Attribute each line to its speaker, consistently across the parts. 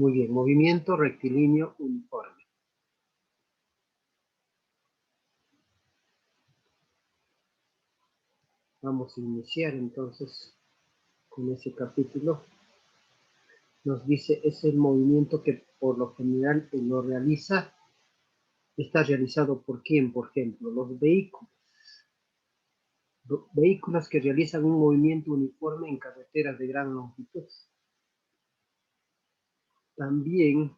Speaker 1: Muy bien, movimiento rectilíneo uniforme. Vamos a iniciar entonces con ese capítulo. Nos dice, es el movimiento que por lo general lo realiza, está realizado por quién, por ejemplo, los vehículos. Vehículos que realizan un movimiento uniforme en carreteras de gran longitud. También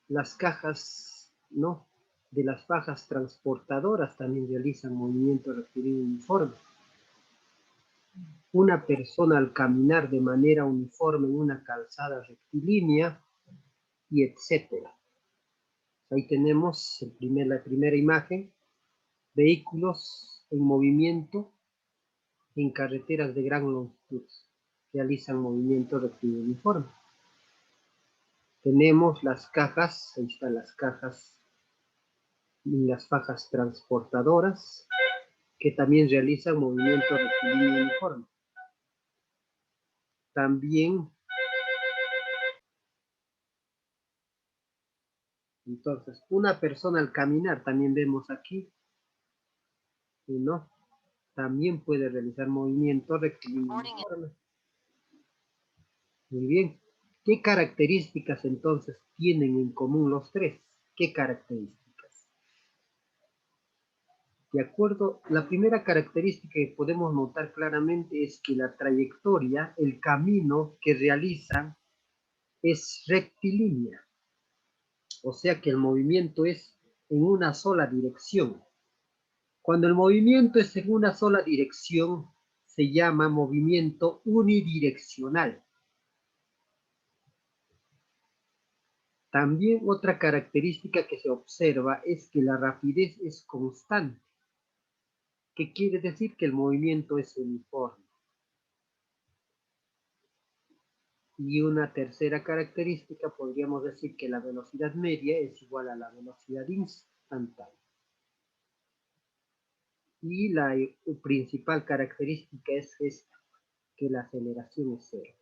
Speaker 1: las cajas, ¿no?, de las fajas transportadoras también realizan movimiento rectilíneo uniforme. Una persona al caminar de manera uniforme en una calzada rectilínea, y etcétera. Ahí tenemos la primera imagen, vehículos en movimiento en carreteras de gran longitud, realizan movimiento rectilíneo uniforme. Tenemos las cajas, ahí están las cajas y las fajas transportadoras, que también realizan movimiento rectilíneo uniforme. También, entonces, una persona al caminar, también vemos aquí, ¿no?, también puede realizar movimiento rectilíneo uniforme. Muy bien. ¿Qué características entonces tienen en común los tres? ¿Qué características? De acuerdo, la primera característica que podemos notar claramente es que la trayectoria, el camino que realizan es rectilínea. O sea que el movimiento es en una sola dirección. Cuando el movimiento es en una sola dirección, se llama movimiento unidireccional. También otra característica que se observa es que la rapidez es constante. ¿Qué quiere decir? Que el movimiento es uniforme. Y una tercera característica, podríamos decir que la velocidad media es igual a la velocidad instantánea. Y la principal característica es esta, que la aceleración es cero.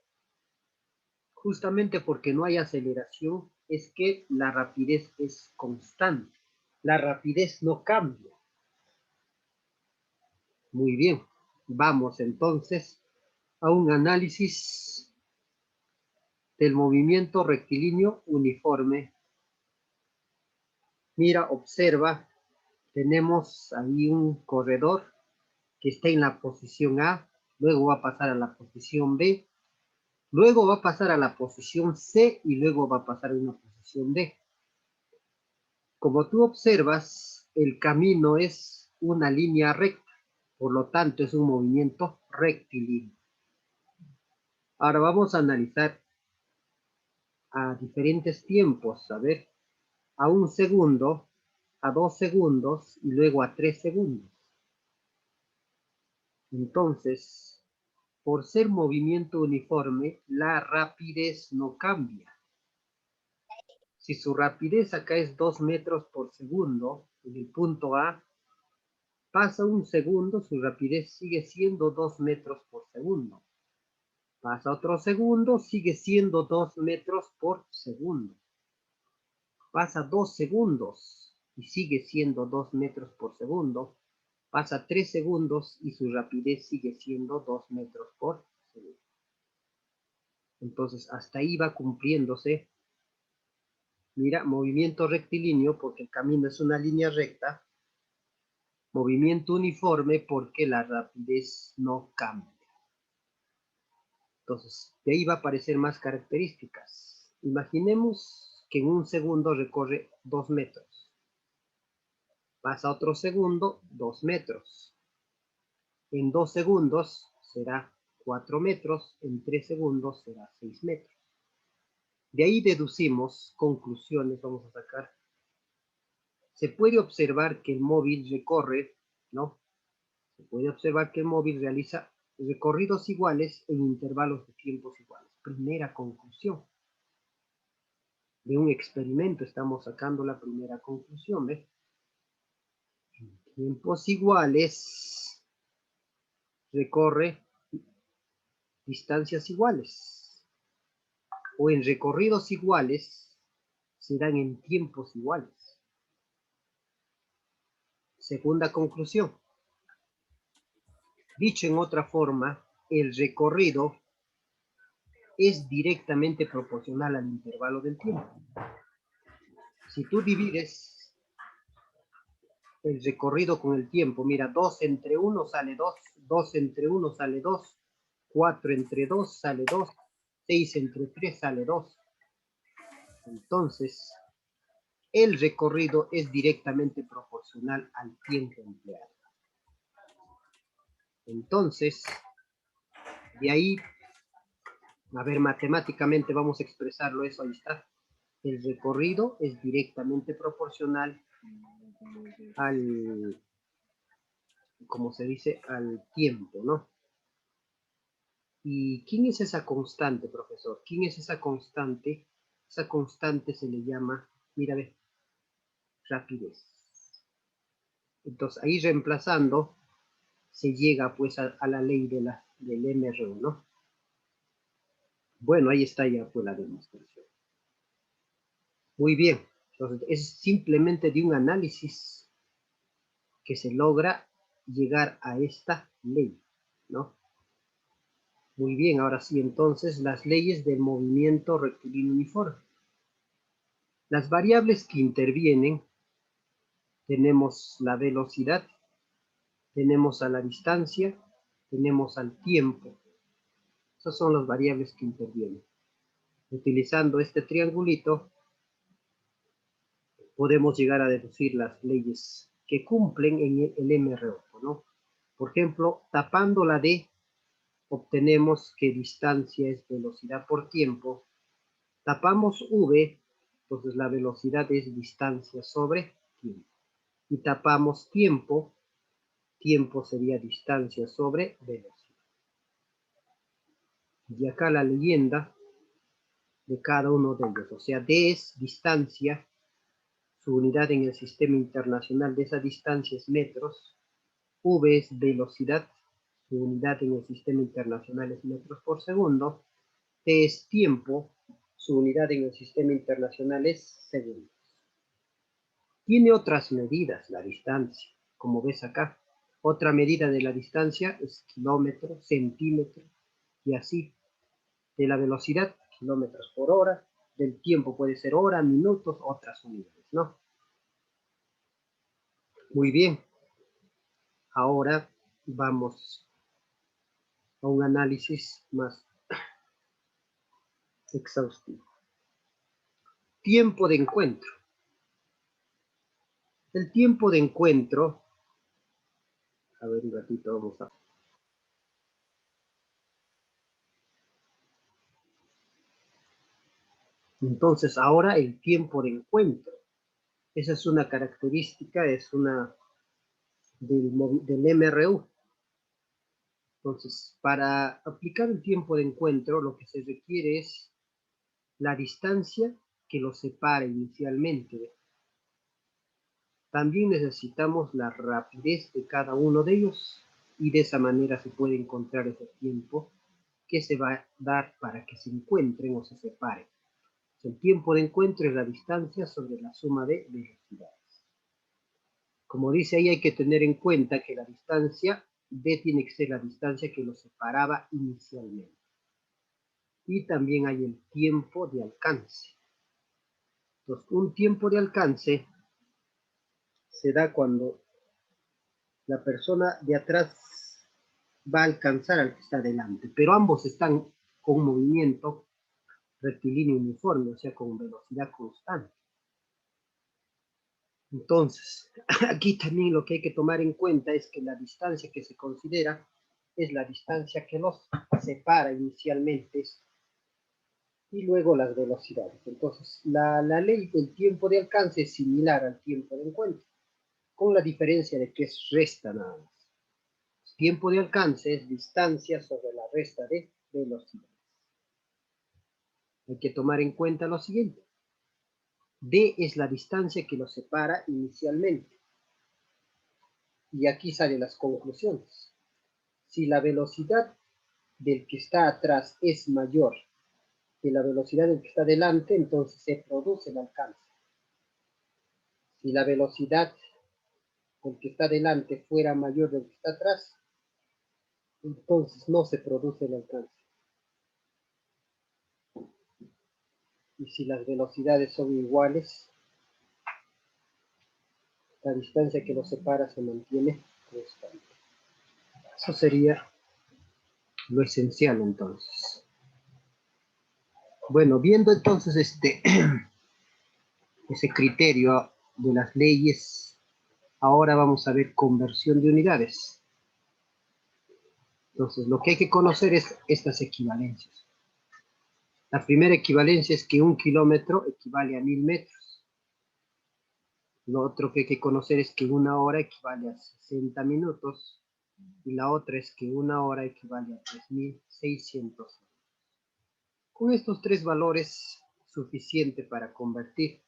Speaker 1: Justamente porque no hay aceleración es que la rapidez es constante. La rapidez no cambia. Muy bien, vamos entonces a un análisis del movimiento rectilíneo uniforme. Mira, observa, tenemos ahí un corredor que está en la posición A, luego va a pasar a la posición B, luego va a pasar a la posición C y luego va a pasar a una posición D. Como tú observas, el camino es una línea recta, por lo tanto es un movimiento rectilíneo. Ahora vamos a analizar a diferentes tiempos, a ver, a 1 segundo, a 2 segundos y luego a 3 segundos. Entonces, por ser movimiento uniforme, la rapidez no cambia. Si su rapidez acá es 2 metros por segundo, en el punto A, pasa 1 segundo, su rapidez sigue siendo 2 metros por segundo. Pasa otro segundo, sigue siendo 2 metros por segundo. Pasa 2 segundos y sigue siendo 2 metros por segundo. Pasa 3 segundos y su rapidez sigue siendo 2 metros por segundo. Entonces, hasta ahí va cumpliéndose. Mira, movimiento rectilíneo porque el camino es una línea recta. Movimiento uniforme porque la rapidez no cambia. Entonces, de ahí va a aparecer más características. Imaginemos que en 1 segundo recorre 2 metros. Pasa otro segundo, 2 metros. En 2 segundos será 4 metros, en 3 segundos será 6 metros. De ahí deducimos conclusiones, vamos a sacar. Se puede observar que el móvil recorre, ¿no? Se puede observar que el móvil realiza recorridos iguales en intervalos de tiempos iguales. Primera conclusión. De un experimento estamos sacando la primera conclusión, ¿ves? En tiempos iguales recorre distancias iguales. o en recorridos iguales se dan en tiempos iguales. Segunda conclusión. Dicho en otra forma, el recorrido es directamente proporcional al intervalo del tiempo. Si tú divides el recorrido con el tiempo, mira, 2 entre 1 sale 2, 2 entre 1 sale 2, 4 entre 2 sale 2, 6 entre 3 sale 2. Entonces, el recorrido es directamente proporcional al tiempo empleado. Entonces, de ahí, a ver, matemáticamente vamos a expresarlo eso, ahí está. El recorrido es directamente proporcional al, como se dice, al tiempo, ¿no? ¿Y quién es esa constante, profesor? ¿Quién es esa constante? Esa constante se le llama, mira, ve, rapidez. Entonces, ahí reemplazando, se llega pues a la ley de del MRU, ¿no? Bueno, ahí está ya pues la demostración. Muy bien. Entonces, es simplemente de un análisis que se logra llegar a esta ley, ¿no? Muy bien, ahora sí, entonces, las leyes del movimiento rectilíneo uniforme. Las variables que intervienen, tenemos la velocidad, tenemos a la distancia, tenemos al tiempo. Esas son las variables que intervienen. Utilizando este triangulito, podemos llegar a deducir las leyes que cumplen en el MRO, ¿no? Por ejemplo, tapando la D, obtenemos que distancia es velocidad por tiempo. Tapamos V, entonces la velocidad es distancia sobre tiempo. Y tapamos tiempo, tiempo sería distancia sobre velocidad. Y acá la leyenda de cada uno de ellos, o sea, D es distancia, su unidad en el sistema internacional de esa distancia es metros, V es velocidad, su unidad en el sistema internacional es metros por segundo, T es tiempo, su unidad en el sistema internacional es segundos. Tiene otras medidas la distancia, como ves acá. Otra medida de la distancia es kilómetro, centímetro, y así. De la velocidad, kilómetros por hora, del tiempo puede ser hora, minutos, otras unidades, ¿no? Muy bien. Ahora vamos a un análisis más exhaustivo. Tiempo de encuentro. El tiempo de encuentro, a ver un ratito, vamos a... Entonces, ahora el tiempo de encuentro. Esa es una característica, es una del MRU. Entonces, para aplicar el tiempo de encuentro, lo que se requiere es la distancia que los separa inicialmente. También necesitamos la rapidez de cada uno de ellos y de esa manera se puede encontrar ese tiempo que se va a dar para que se encuentren o se separen. El tiempo de encuentro es la distancia sobre la suma de velocidades. Como dice ahí, hay que tener en cuenta que la distancia D tiene que ser la distancia que los separaba inicialmente. Y también hay el tiempo de alcance. Entonces, un tiempo de alcance se da cuando la persona de atrás va a alcanzar al que está delante, pero ambos están con movimiento rectilíneo uniforme, o sea, con velocidad constante. Entonces, aquí también lo que hay que tomar en cuenta es que la distancia que se considera es la distancia que los separa inicialmente y luego las velocidades. Entonces, la ley del tiempo de alcance es similar al tiempo de encuentro, con la diferencia de que es resta nada más. Tiempo de alcance es distancia sobre la resta de velocidad. Hay que tomar en cuenta lo siguiente. D es la distancia que los separa inicialmente. Y aquí salen las conclusiones. Si la velocidad del que está atrás es mayor que la velocidad del que está delante, entonces se produce el alcance. Si la velocidad del que está delante fuera mayor del que está atrás, entonces no se produce el alcance. Y si las velocidades son iguales, la distancia que los separa se mantiene constante. Eso sería lo esencial entonces. Bueno, viendo entonces ese criterio de las leyes, ahora vamos a ver conversión de unidades. Entonces, lo que hay que conocer es estas equivalencias. La primera equivalencia es que 1 kilómetro equivale a 1000 metros. Lo otro que hay que conocer es que 1 hora equivale a 60 minutos. Y la otra es que 1 hora equivale a 3600. Con estos tres valores, suficiente para convertir.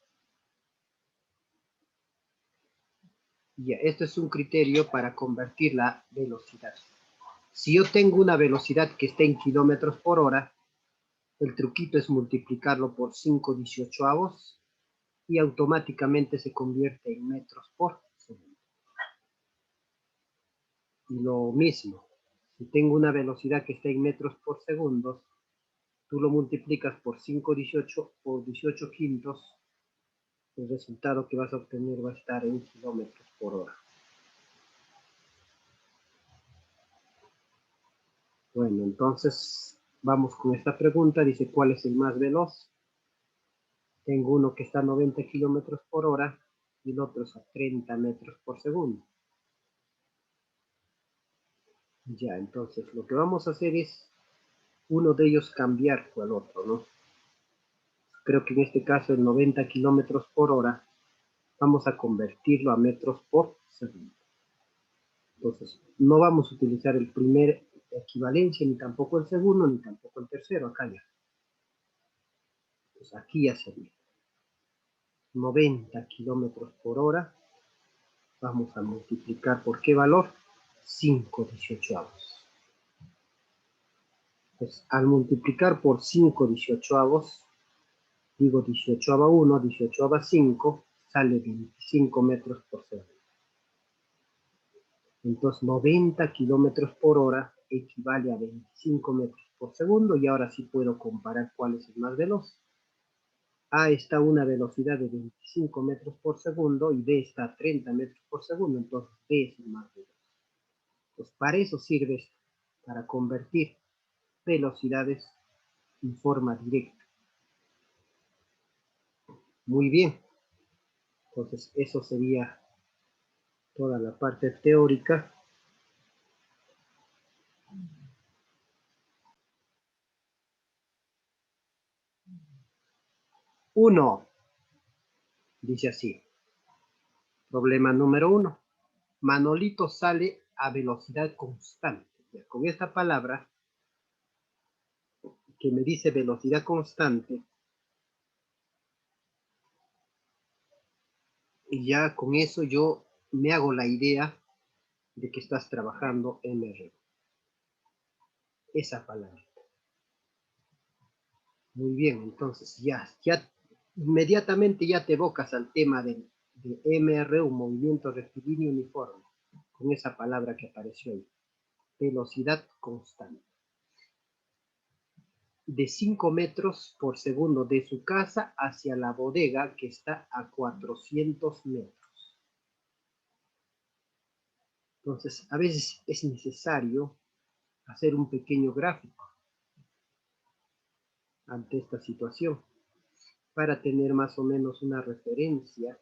Speaker 1: Ya, esto es un criterio para convertir la velocidad. Si yo tengo una velocidad que está en kilómetros por hora, el truquito es multiplicarlo por 5/18 y automáticamente se convierte en metros por segundo. Y lo mismo, si tengo una velocidad que está en metros por segundo, tú lo multiplicas por 5/18 por 18 quintos, el resultado que vas a obtener va a estar en kilómetros por hora. Bueno, entonces vamos con esta pregunta. Dice, ¿cuál es el más veloz? Tengo uno que está a 90 kilómetros por hora y el otro es a 30 metros por segundo. Ya, entonces lo que vamos a hacer es uno de ellos cambiar por el otro, ¿no? Creo que en este caso el 90 kilómetros por hora vamos a convertirlo a metros por segundo. Entonces, no vamos a utilizar el primer equivalencia, ni tampoco el segundo, ni tampoco el tercero, acá ya. Entonces, aquí ya sería 90 kilómetros por hora. Vamos a multiplicar por qué valor? 5/18. Pues al multiplicar por 5/18, digo 18/1, 18/5, sale 25 metros por segundo. Entonces 90 kilómetros por hora equivale a 25 metros por segundo y ahora sí puedo comparar cuál es el más veloz. A está a una velocidad de 25 metros por segundo y B está a 30 metros por segundo, entonces B es el más veloz. Pues para eso sirve esto, para convertir velocidades en forma directa. Muy bien, entonces eso sería toda la parte teórica. Uno, dice así, problema número 1. Manolito sale a velocidad constante. Ya, con esta palabra que me dice velocidad constante, y ya con eso yo me hago la idea de que estás trabajando MRU. Esa palabra. Muy bien, entonces ya inmediatamente ya te evocas al tema de MRU, movimiento rectilíneo uniforme, con esa palabra que apareció ahí. Velocidad constante. De 5 metros por segundo de su casa hacia la bodega que está a 400 metros. Entonces, a veces es necesario hacer un pequeño gráfico ante esta situación para tener más o menos una referencia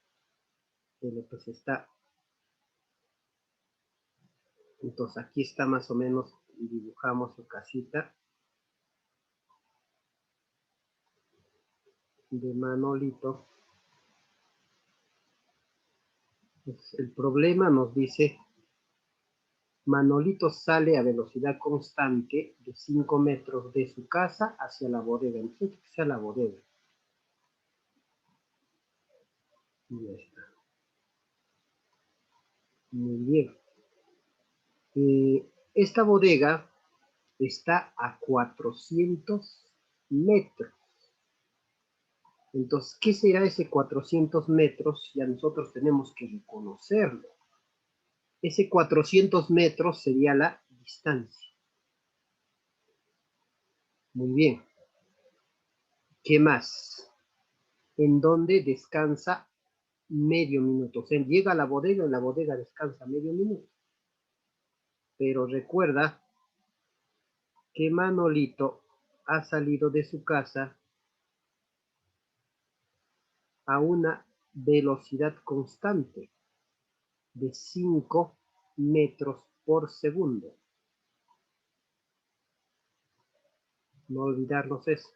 Speaker 1: de lo que se está. Entonces, aquí está más o menos, dibujamos su casita de Manolito. Pues el problema nos dice, Manolito sale a velocidad constante de 5 metros de su casa hacia la bodega. Entonces, que sea la bodega. Y ya está. Muy bien. Esta bodega está a 400 metros. Entonces, ¿qué será ese 400 metros? Ya nosotros tenemos que reconocerlo. Ese 400 metros sería la distancia. Muy bien. ¿Qué más? En donde descansa medio minuto. O sea, llega a la bodega, en la bodega descansa medio minuto. Pero recuerda que Manolito ha salido de su casa a una velocidad constante de 5 metros por segundo. No olvidarnos eso.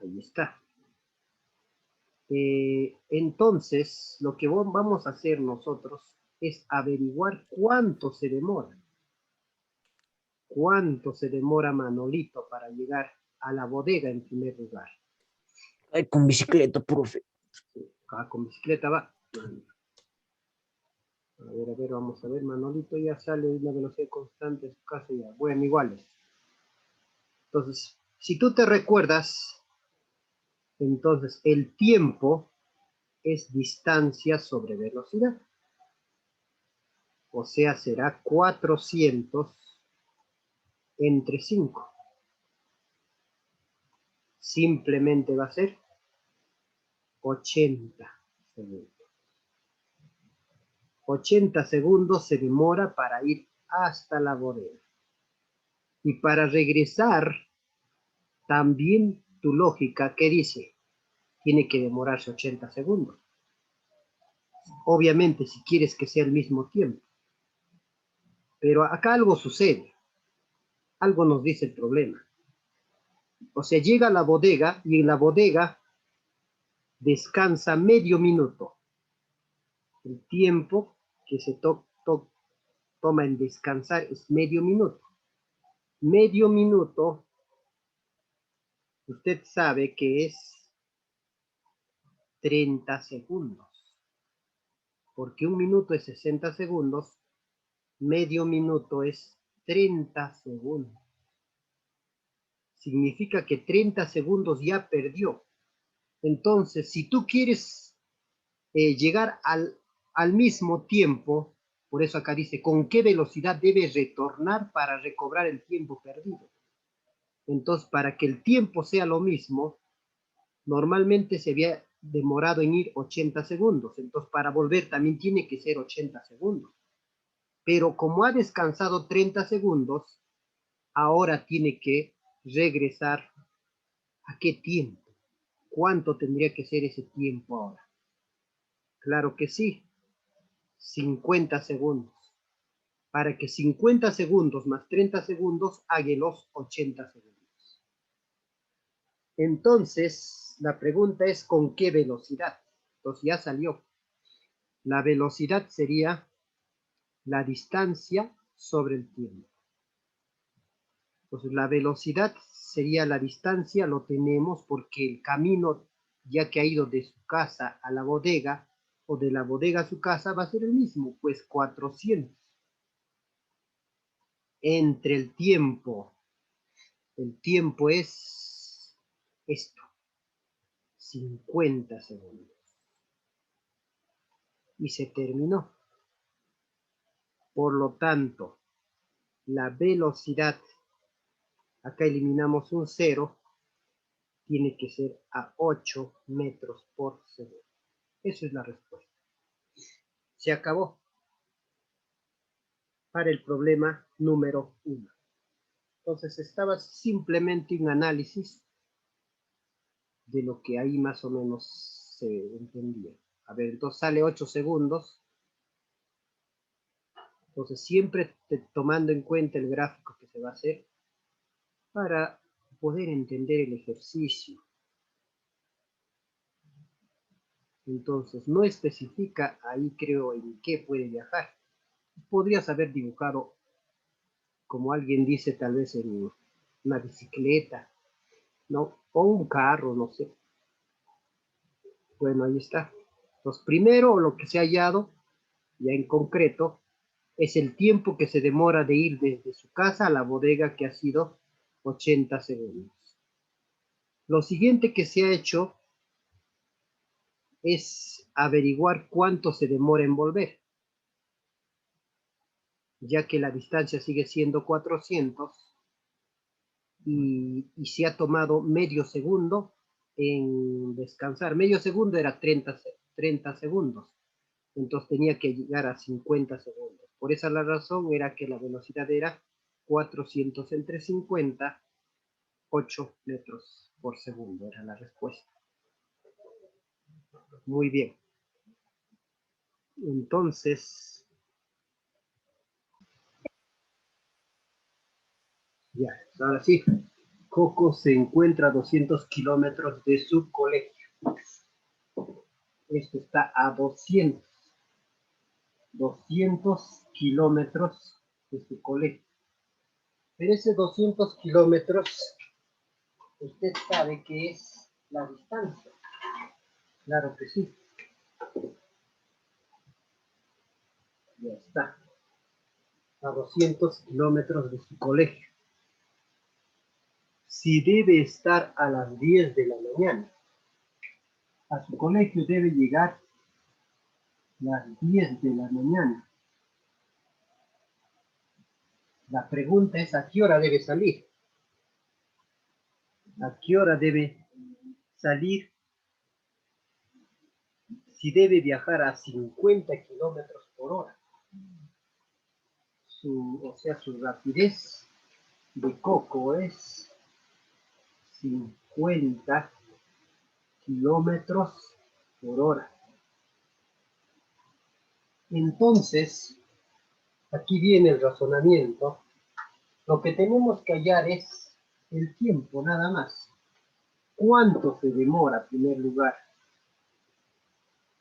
Speaker 1: Ahí está. Entonces, lo que vamos a hacer nosotros es averiguar cuánto se demora. ¿Cuánto se demora Manolito para llegar a la bodega en primer lugar?
Speaker 2: Ay, con bicicleta, profe.
Speaker 1: Sí, con bicicleta va. A ver, vamos a ver. Manolito ya sale de una velocidad constante de su casa ya. Bueno, iguales. Entonces, si tú te recuerdas, entonces el tiempo es distancia sobre velocidad. O sea, será 400 entre 5. Simplemente va a ser 80 segundos. 80 segundos se demora para ir hasta la bodega. Y para regresar, también tu lógica, ¿qué dice? Tiene que demorarse 80 segundos. Obviamente, si quieres que sea el mismo tiempo. Pero acá algo sucede. Algo nos dice el problema. O sea, llega a la bodega y en la bodega descansa medio minuto. El tiempo que se toma en descansar es medio minuto. Medio minuto, usted sabe que es 30 segundos. Porque un minuto es 60 segundos, medio minuto es 30 segundos. Significa que 30 segundos ya perdió. Entonces, si tú quieres llegar al mismo tiempo, por eso acá dice, ¿con qué velocidad debe retornar para recobrar el tiempo perdido? Entonces, para que el tiempo sea lo mismo, normalmente se había demorado en ir 80 segundos. Entonces, para volver también tiene que ser 80 segundos. Pero como ha descansado 30 segundos, ahora tiene que regresar. ¿A qué tiempo? ¿Cuánto tendría que ser ese tiempo ahora? Claro que sí, 50 segundos. Para que 50 segundos más 30 segundos haga los 80 segundos. Entonces, la pregunta es ¿con qué velocidad? Entonces ya salió. La velocidad sería la distancia sobre el tiempo. Entonces la velocidad sería la distancia, lo tenemos porque el camino, ya que ha ido de su casa a la bodega, o de la bodega a su casa, va a ser el mismo, pues 400. Entre el tiempo es esto, 50 segundos. Y se terminó. Por lo tanto, la velocidad, acá eliminamos un 0, tiene que ser a 8 metros por segundo. Esa es la respuesta. Se acabó. Para el problema número 1. Entonces estaba simplemente un análisis de lo que ahí más o menos se entendía. A ver, entonces sale 8 segundos. Entonces siempre tomando en cuenta el gráfico que se va a hacer para poder entender el ejercicio. Entonces no especifica ahí creo en qué puede viajar. Podrías haber dibujado, como alguien dice, tal vez en una bicicleta, ¿no? O un carro, no sé. Bueno, ahí está. Entonces, primero lo que se ha hallado, ya en concreto, es el tiempo que se demora de ir desde su casa a la bodega, que ha sido 80 segundos. Lo siguiente que se ha hecho es averiguar cuánto se demora en volver, ya que la distancia sigue siendo 400 y se ha tomado medio segundo en descansar. Medio segundo era 30 segundos, entonces tenía que llegar a 50 segundos. Por esa la razón era que la velocidad era 400 entre 50, 8 metros por segundo, era la respuesta. Muy bien. Entonces, ya, ahora sí, Coco se encuentra a 200 kilómetros de su colegio. Esto está a 200 kilómetros de su colegio. Pero ese 200 kilómetros, usted sabe que es la distancia. Claro que sí. Ya está. A 200 kilómetros de su colegio. Si debe estar a las 10 de la mañana, a su colegio debe llegar a las 10 de la mañana. La pregunta es, ¿a qué hora debe salir? ¿A qué hora debe salir si debe viajar a 50 kilómetros por hora? O sea, su rapidez de Coco es 50 kilómetros por hora. Entonces, aquí viene el razonamiento. Lo que tenemos que hallar es el tiempo, nada más. ¿Cuánto se demora, en primer lugar,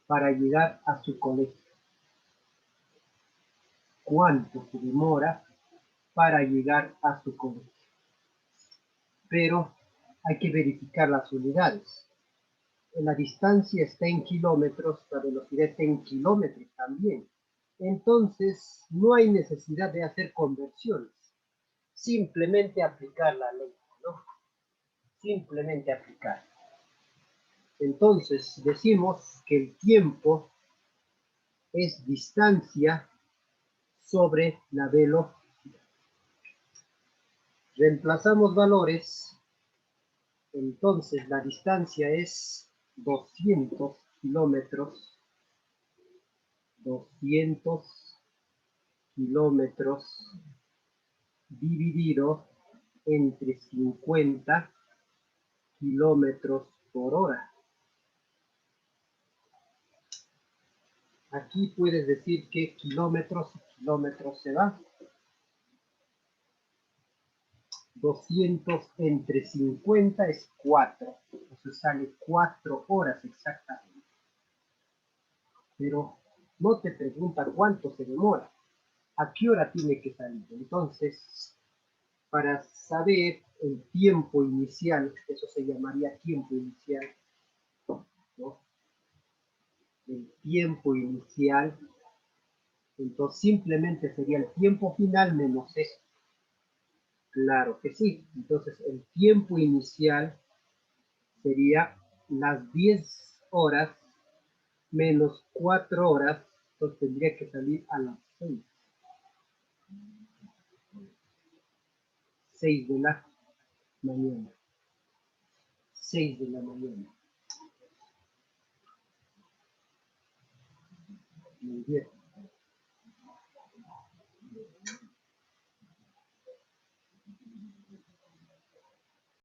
Speaker 1: para llegar a su colegio? ¿Cuánto se demora para llegar a su colegio? Pero hay que verificar las unidades. La distancia está en kilómetros, la velocidad está en kilómetros también. Entonces, no hay necesidad de hacer conversiones. Simplemente aplicar la ley, ¿no? Simplemente aplicar. Entonces, decimos que el tiempo es distancia sobre la velocidad. Reemplazamos valores. Entonces, la distancia es 200 kilómetros. 200 kilómetros dividido entre 50 kilómetros por hora. Aquí puedes decir que kilómetros se va. 200 entre 50 es 4. Entonces sale 4 horas exactamente. Pero no te pregunta cuánto se demora. ¿A qué hora tiene que salir? Entonces, para saber el tiempo inicial, eso se llamaría tiempo inicial, ¿no? El tiempo inicial, entonces simplemente sería el tiempo final menos esto. Claro que sí. Entonces el tiempo inicial sería las 10 horas menos 4 horas, entonces tendría que salir a las 6. 6 de la mañana. 6 de la mañana. Muy bien.